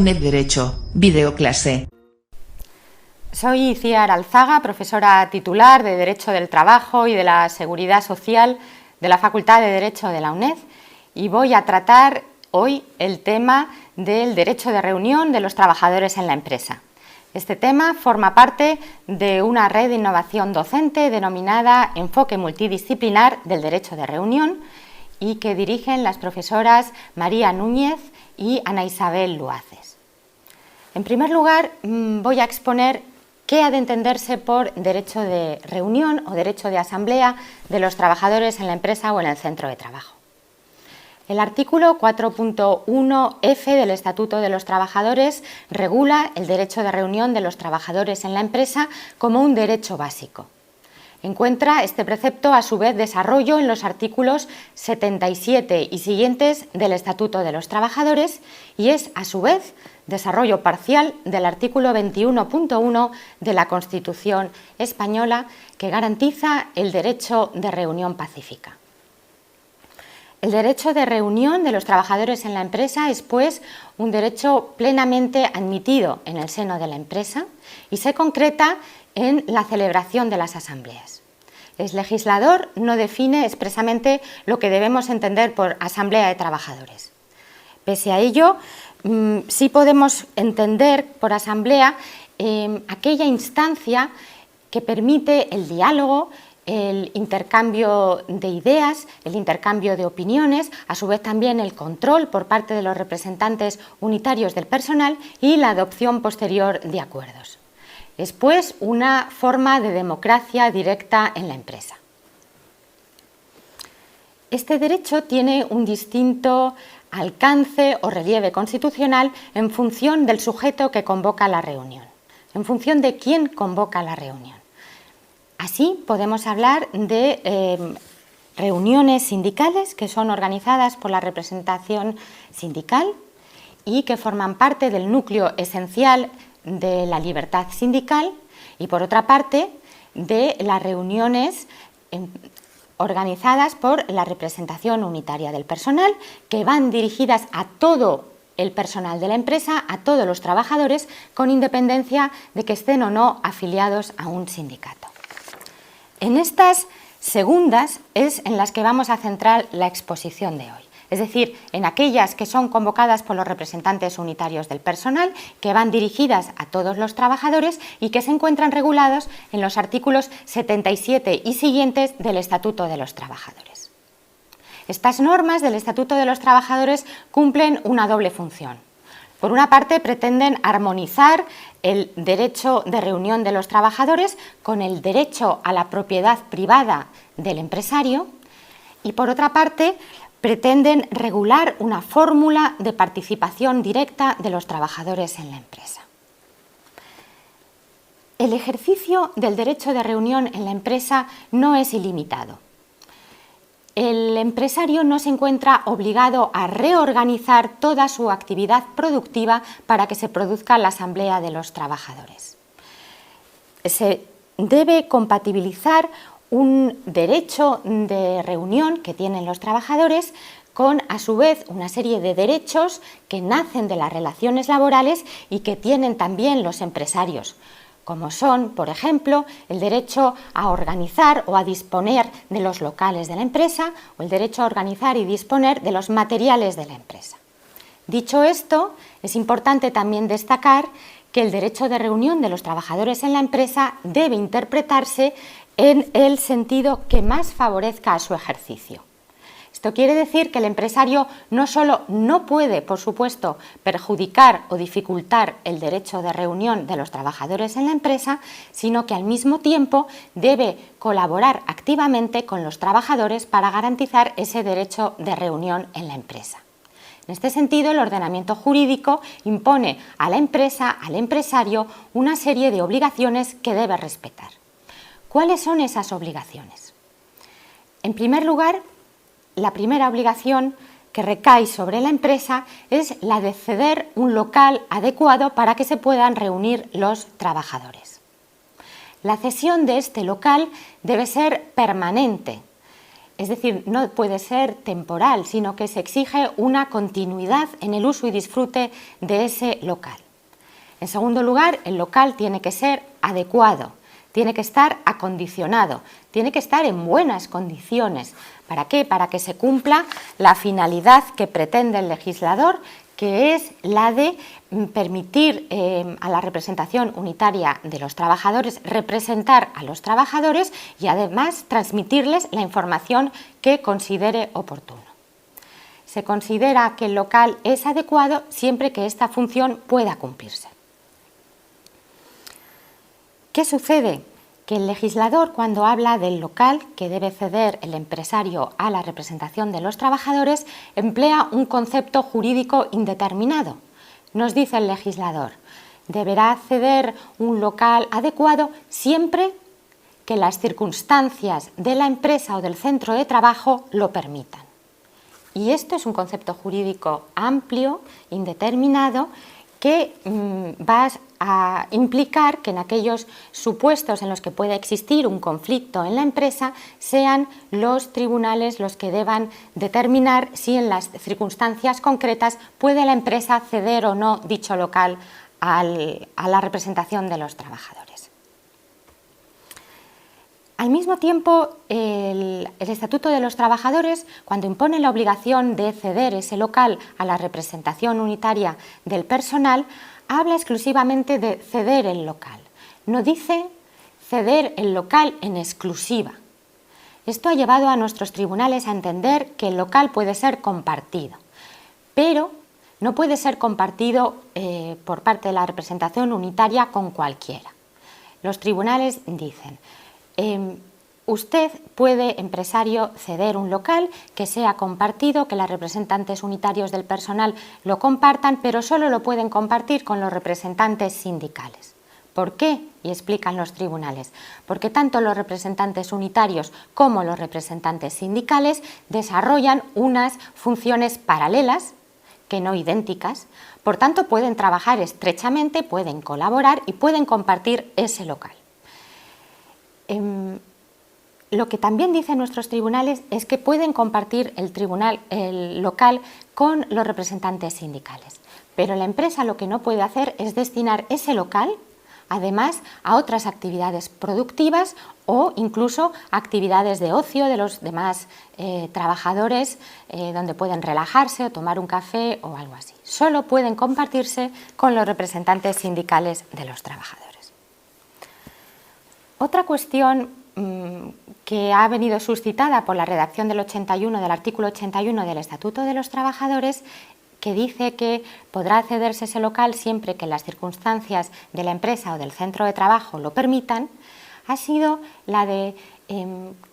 UNED Derecho, videoclase. Soy Ciar Alzaga, profesora titular de Derecho del Trabajo y de la Seguridad Social de la Facultad de Derecho de la UNED y voy a tratar hoy el tema del derecho de reunión de los trabajadores en la empresa. Este tema forma parte de una red de innovación docente denominada Enfoque Multidisciplinar del Derecho de Reunión y que dirigen las profesoras María Núñez y Ana Isabel Luaces. En primer lugar, voy a exponer qué ha de entenderse por derecho de reunión o derecho de asamblea de los trabajadores en la empresa o en el centro de trabajo. El artículo 4.1f del Estatuto de los Trabajadores regula el derecho de reunión de los trabajadores en la empresa como un derecho básico. Encuentra este precepto a su vez desarrollo en los artículos 77 y siguientes del Estatuto de los Trabajadores y es a su vez desarrollo parcial del artículo 21.1 de la Constitución española que garantiza el derecho de reunión pacífica. El derecho de reunión de los trabajadores en la empresa es, pues, un derecho plenamente admitido en el seno de la empresa y se concreta en la celebración de las asambleas. El legislador no define expresamente lo que debemos entender por asamblea de trabajadores. Pese a ello, sí podemos entender por asamblea aquella instancia que permite el diálogo, el intercambio de ideas, el intercambio de opiniones, a su vez también el control por parte de los representantes unitarios del personal y la adopción posterior de acuerdos. Es pues una forma de democracia directa en la empresa. Este derecho tiene un distinto alcance o relieve constitucional en función del sujeto que convoca la reunión, en función de quién convoca la reunión. Así podemos hablar de reuniones sindicales que son organizadas por la representación sindical y que forman parte del núcleo esencial de la libertad sindical y, por otra parte, de las reuniones organizadas por la representación unitaria del personal que van dirigidas a todo el personal de la empresa, a todos los trabajadores, con independencia de que estén o no afiliados a un sindicato. En estas segundas es en las que vamos a centrar la exposición de hoy, es decir, en aquellas que son convocadas por los representantes unitarios del personal, que van dirigidas a todos los trabajadores y que se encuentran regulados en los artículos 77 y siguientes del Estatuto de los Trabajadores. Estas normas del Estatuto de los Trabajadores cumplen una doble función. Por una parte, pretenden armonizar el derecho de reunión de los trabajadores con el derecho a la propiedad privada del empresario y, por otra parte, pretenden regular una fórmula de participación directa de los trabajadores en la empresa. El ejercicio del derecho de reunión en la empresa no es ilimitado. El empresario no se encuentra obligado a reorganizar toda su actividad productiva para que se produzca la asamblea de los trabajadores. Se debe compatibilizar un derecho de reunión que tienen los trabajadores con, a su vez, una serie de derechos que nacen de las relaciones laborales y que tienen también los empresarios, como son, por ejemplo, el derecho a organizar o a disponer de los locales de la empresa o el derecho a organizar y disponer de los materiales de la empresa. Dicho esto, es importante también destacar que el derecho de reunión de los trabajadores en la empresa debe interpretarse en el sentido que más favorezca a su ejercicio. Esto quiere decir que el empresario no solo no puede, por supuesto, perjudicar o dificultar el derecho de reunión de los trabajadores en la empresa, sino que al mismo tiempo debe colaborar activamente con los trabajadores para garantizar ese derecho de reunión en la empresa. En este sentido, el ordenamiento jurídico impone a la empresa, al empresario, una serie de obligaciones que debe respetar. ¿Cuáles son esas obligaciones? En primer lugar, la primera obligación que recae sobre la empresa es la de ceder un local adecuado para que se puedan reunir los trabajadores. La cesión de este local debe ser permanente Es decir, no puede ser temporal, sino que se exige una continuidad en el uso y disfrute de ese local. En segundo lugar, el local tiene que ser adecuado, tiene que estar acondicionado, tiene que estar en buenas condiciones. ¿Para qué? Para que se cumpla la finalidad que pretende el legislador, que es la de permitir a la representación unitaria de los trabajadores representar a los trabajadores y además transmitirles la información que considere oportuno. Se considera que el local es adecuado siempre que esta función pueda cumplirse. ¿Qué sucede? Que el legislador, cuando habla del local que debe ceder el empresario a la representación de los trabajadores, emplea un concepto jurídico indeterminado. Nos dice el legislador, deberá ceder un local adecuado siempre que las circunstancias de la empresa o del centro de trabajo lo permitan. Y esto es un concepto jurídico amplio, indeterminado, que va a implicar que en aquellos supuestos en los que pueda existir un conflicto en la empresa sean los tribunales los que deban determinar si en las circunstancias concretas puede la empresa ceder o no dicho local a la representación de los trabajadores. Al mismo tiempo, el Estatuto de los Trabajadores, cuando impone la obligación de ceder ese local a la representación unitaria del personal, habla exclusivamente de ceder el local. No dice ceder el local en exclusiva. Esto ha llevado a nuestros tribunales a entender que el local puede ser compartido, pero no puede ser compartido por parte de la representación unitaria con cualquiera. Los tribunales dicen, usted puede, empresario, ceder un local que sea compartido, que los representantes unitarios del personal lo compartan, pero solo lo pueden compartir con los representantes sindicales. ¿Por qué? Y explican los tribunales. Porque tanto los representantes unitarios como los representantes sindicales desarrollan unas funciones paralelas, que no idénticas, por tanto pueden trabajar estrechamente, pueden colaborar y pueden compartir ese local. Lo que también dicen nuestros tribunales es que pueden compartir el local con los representantes sindicales, pero la empresa lo que no puede hacer es destinar ese local además a otras actividades productivas o incluso actividades de ocio de los demás trabajadores donde pueden relajarse o tomar un café o algo así. Solo pueden compartirse con los representantes sindicales de los trabajadores. Otra cuestión que ha venido suscitada por la redacción del artículo 81 del Estatuto de los Trabajadores, que dice que podrá cederse ese local siempre que las circunstancias de la empresa o del centro de trabajo lo permitan, ha sido la de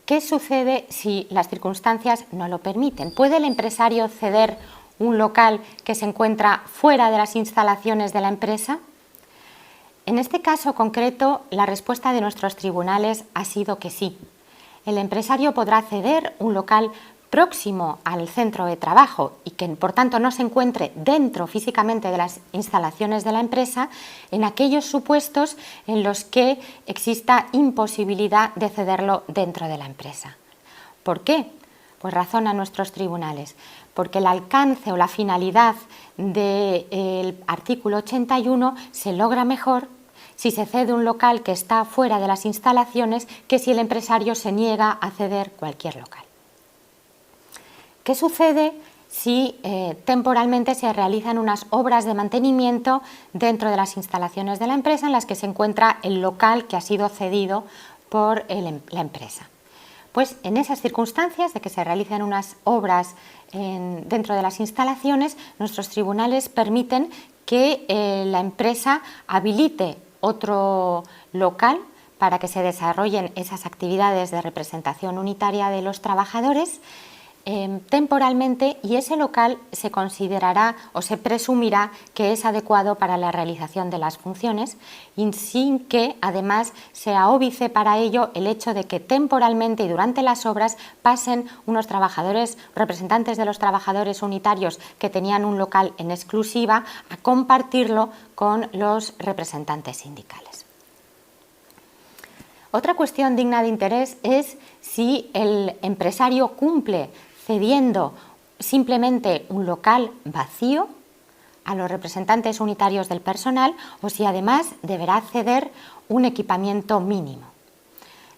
qué sucede si las circunstancias no lo permiten. ¿Puede el empresario ceder un local que se encuentra fuera de las instalaciones de la empresa? En este caso concreto, la respuesta de nuestros tribunales ha sido que sí. El empresario podrá ceder un local próximo al centro de trabajo y que por tanto no se encuentre dentro físicamente de las instalaciones de la empresa en aquellos supuestos en los que exista imposibilidad de cederlo dentro de la empresa. ¿Por qué? Pues razonan nuestros tribunales, porque el alcance o la finalidad del artículo 81 se logra mejor si se cede un local que está fuera de las instalaciones que si el empresario se niega a ceder cualquier local. ¿Qué sucede si temporalmente se realizan unas obras de mantenimiento dentro de las instalaciones de la empresa en las que se encuentra el local que ha sido cedido por la empresa? Pues en esas circunstancias de que se realicen unas obras dentro de las instalaciones, nuestros tribunales permiten que la empresa habilite otro local para que se desarrollen esas actividades de representación unitaria de los trabajadores temporalmente, y ese local se considerará o se presumirá que es adecuado para la realización de las funciones y sin que además sea óbice para ello el hecho de que temporalmente y durante las obras pasen unos trabajadores, representantes de los trabajadores unitarios que tenían un local en exclusiva, a compartirlo con los representantes sindicales. Otra cuestión digna de interés es si el empresario cumple cediendo simplemente un local vacío a los representantes unitarios del personal o si además deberá ceder un equipamiento mínimo.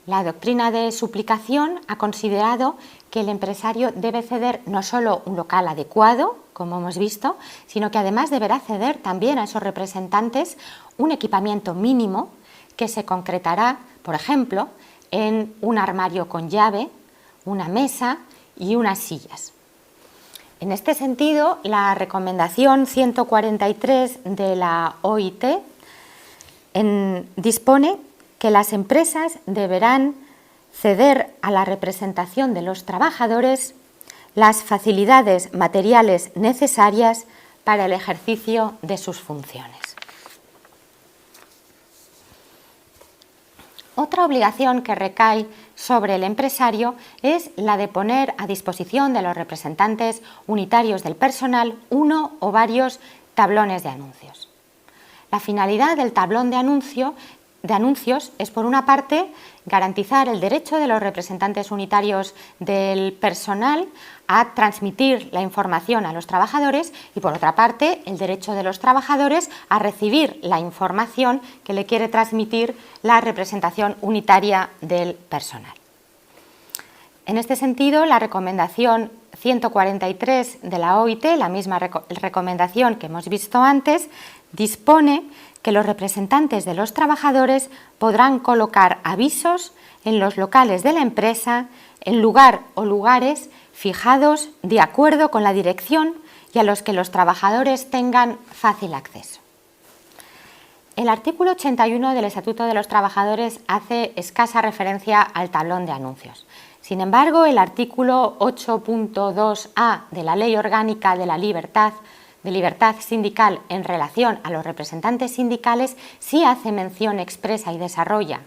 La doctrina de suplicación ha considerado que el empresario debe ceder no solo un local adecuado, como hemos visto, sino que además deberá ceder también a esos representantes un equipamiento mínimo que se concretará, por ejemplo, en un armario con llave, una mesa y unas sillas. En este sentido, la recomendación 143 de la OIT dispone que las empresas deberán ceder a la representación de los trabajadores las facilidades materiales necesarias para el ejercicio de sus funciones. Otra obligación que recae sobre el empresario es la de poner a disposición de los representantes unitarios del personal uno o varios tablones de anuncios. La finalidad del tablón de anuncios es, por una parte, garantizar el derecho de los representantes unitarios del personal a transmitir la información a los trabajadores y, por otra parte, el derecho de los trabajadores a recibir la información que le quiere transmitir la representación unitaria del personal. En este sentido, la recomendación 143 de la OIT, la misma recomendación que hemos visto antes, dispone que los representantes de los trabajadores podrán colocar avisos en los locales de la empresa, en lugar o lugares fijados de acuerdo con la dirección y a los que los trabajadores tengan fácil acceso. El artículo 81 del Estatuto de los Trabajadores hace escasa referencia al tablón de anuncios. Sin embargo, el artículo 8.2a de la Ley Orgánica de la Libertad Sindical en relación a los representantes sindicales sí hace mención expresa y desarrolla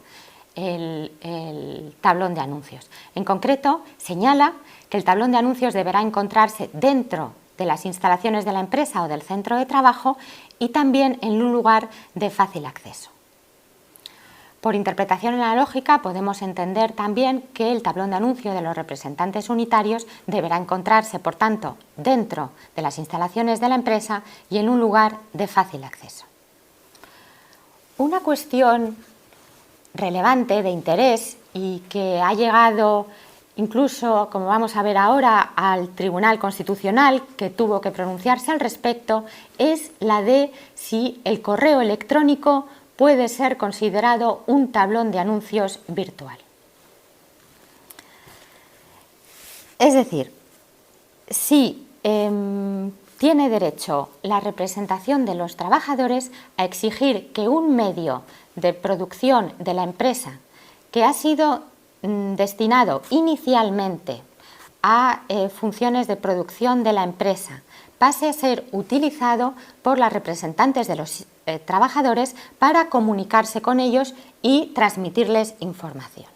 el tablón de anuncios. En concreto, señala que el tablón de anuncios deberá encontrarse dentro de las instalaciones de la empresa o del centro de trabajo y también en un lugar de fácil acceso. Por interpretación analógica podemos entender también que el tablón de anuncio de los representantes unitarios deberá encontrarse, por tanto, dentro de las instalaciones de la empresa y en un lugar de fácil acceso. Una cuestión relevante, de interés y que ha llegado incluso, como vamos a ver ahora, al Tribunal Constitucional, que tuvo que pronunciarse al respecto, es la de si el correo electrónico puede ser considerado un tablón de anuncios virtual. Es decir, si tiene derecho la representación de los trabajadores a exigir que un medio de producción de la empresa que ha sido destinado inicialmente a funciones de producción de la empresa pase a ser utilizado por las representantes de los trabajadores para comunicarse con ellos y transmitirles información.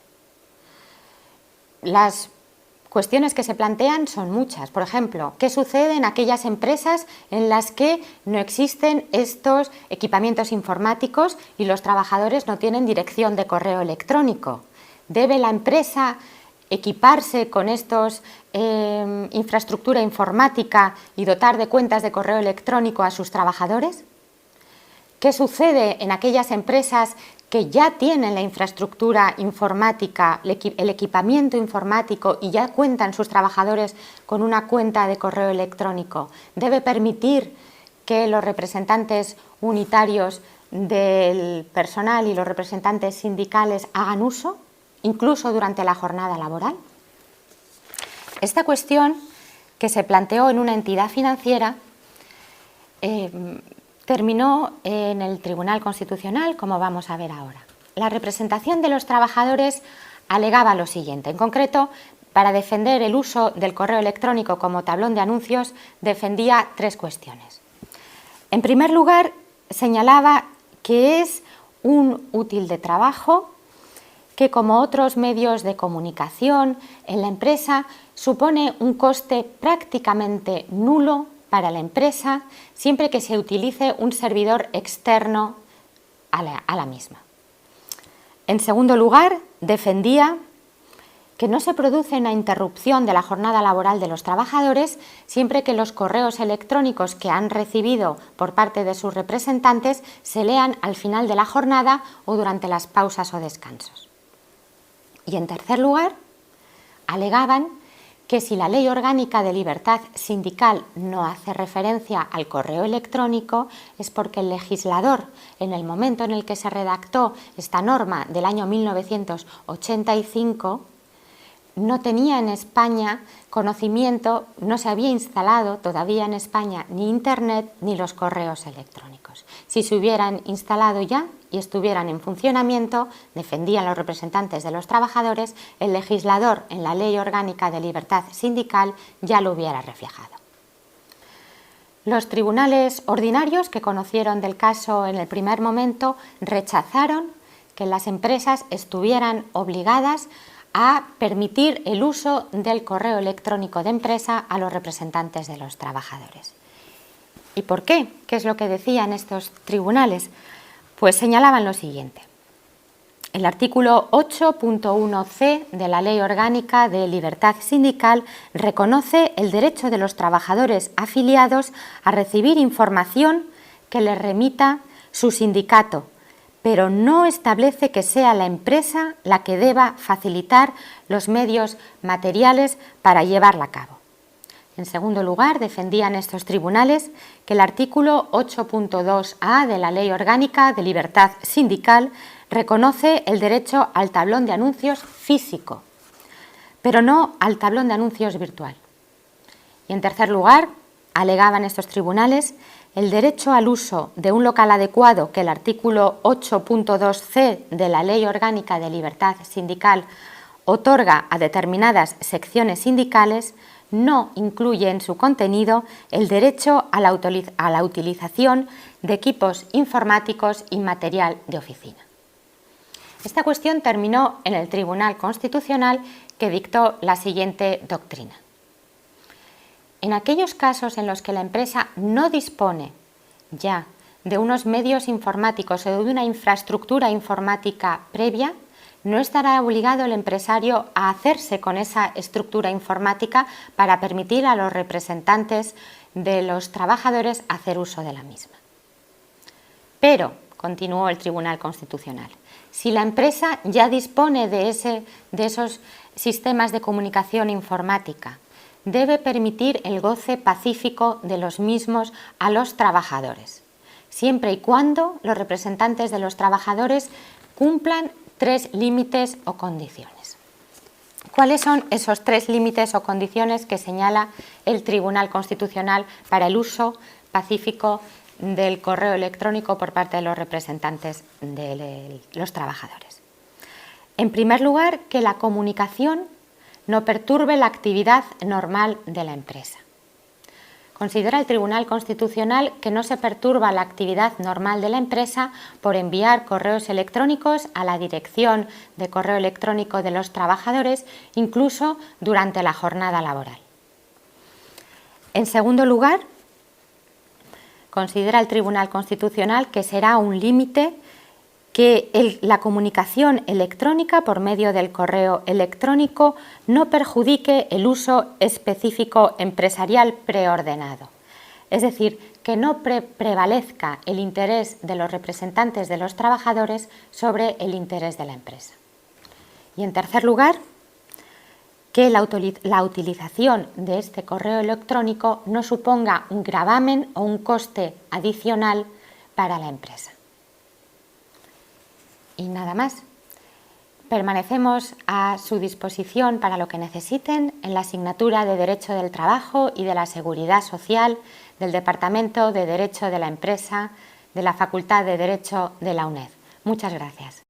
Las cuestiones que se plantean son muchas. Por ejemplo, ¿qué sucede en aquellas empresas en las que no existen estos equipamientos informáticos y los trabajadores no tienen dirección de correo electrónico? ¿Debe la empresa equiparse con estos infraestructura informática y dotar de cuentas de correo electrónico a sus trabajadores? ¿Qué sucede en aquellas empresas que ya tienen la infraestructura informática, el equipamiento informático y ya cuentan sus trabajadores con una cuenta de correo electrónico? ¿Debe permitir que los representantes unitarios del personal y los representantes sindicales hagan uso, incluso durante la jornada laboral? Esta cuestión, que se planteó en una entidad financiera, terminó en el Tribunal Constitucional, como vamos a ver ahora. La representación de los trabajadores alegaba lo siguiente. En concreto, para defender el uso del correo electrónico como tablón de anuncios, defendía tres cuestiones. En primer lugar, señalaba que es un útil de trabajo que, como otros medios de comunicación en la empresa, supone un coste prácticamente nulo para la empresa siempre que se utilice un servidor externo a la misma. En segundo lugar, defendía que no se produce una interrupción de la jornada laboral de los trabajadores siempre que los correos electrónicos que han recibido por parte de sus representantes se lean al final de la jornada o durante las pausas o descansos. Y en tercer lugar, alegaban que si la Ley Orgánica de Libertad Sindical no hace referencia al correo electrónico es porque el legislador, en el momento en el que se redactó esta norma del año 1985, no tenía en España conocimiento, no se había instalado todavía en España ni Internet ni los correos electrónicos. Si se hubieran instalado ya y estuvieran en funcionamiento, defendían los representantes de los trabajadores, el legislador en la Ley Orgánica de Libertad Sindical ya lo hubiera reflejado. Los tribunales ordinarios que conocieron del caso en el primer momento rechazaron que las empresas estuvieran obligadas a permitir el uso del correo electrónico de empresa a los representantes de los trabajadores. ¿Y por qué? ¿Qué es lo que decían estos tribunales? Pues señalaban lo siguiente. El artículo 8.1c de la Ley Orgánica de Libertad Sindical reconoce el derecho de los trabajadores afiliados a recibir información que les remita su sindicato, pero no establece que sea la empresa la que deba facilitar los medios materiales para llevarla a cabo. En segundo lugar, defendían estos tribunales que el artículo 8.2a de la Ley Orgánica de Libertad Sindical reconoce el derecho al tablón de anuncios físico, pero no al tablón de anuncios virtual. Y en tercer lugar, alegaban estos tribunales el derecho al uso de un local adecuado que el artículo 8.2c de la Ley Orgánica de Libertad Sindical otorga a determinadas secciones sindicales no incluye en su contenido el derecho a la utilización de equipos informáticos y material de oficina. Esta cuestión terminó en el Tribunal Constitucional, que dictó la siguiente doctrina. En aquellos casos en los que la empresa no dispone ya de unos medios informáticos o de una infraestructura informática previa, no estará obligado el empresario a hacerse con esa estructura informática para permitir a los representantes de los trabajadores hacer uso de la misma. Pero, continuó el Tribunal Constitucional, si la empresa ya dispone de esos sistemas de comunicación informática, debe permitir el goce pacífico de los mismos a los trabajadores, siempre y cuando los representantes de los trabajadores cumplan 3 límites o condiciones. ¿Cuáles son esos 3 límites o condiciones que señala el Tribunal Constitucional para el uso pacífico del correo electrónico por parte de los representantes de los trabajadores? En primer lugar, que la comunicación no perturbe la actividad normal de la empresa. Considera el Tribunal Constitucional que no se perturba la actividad normal de la empresa por enviar correos electrónicos a la dirección de correo electrónico de los trabajadores, incluso durante la jornada laboral. En segundo lugar, considera el Tribunal Constitucional que será un límite que la comunicación electrónica por medio del correo electrónico no perjudique el uso específico empresarial preordenado. Es decir, que no prevalezca el interés de los representantes de los trabajadores sobre el interés de la empresa. Y en tercer lugar, que la utilización de este correo electrónico no suponga un gravamen o un coste adicional para la empresa. Y nada más. Permanecemos a su disposición para lo que necesiten en la asignatura de Derecho del Trabajo y de la Seguridad Social del Departamento de Derecho de la Empresa de la Facultad de Derecho de la UNED. Muchas gracias.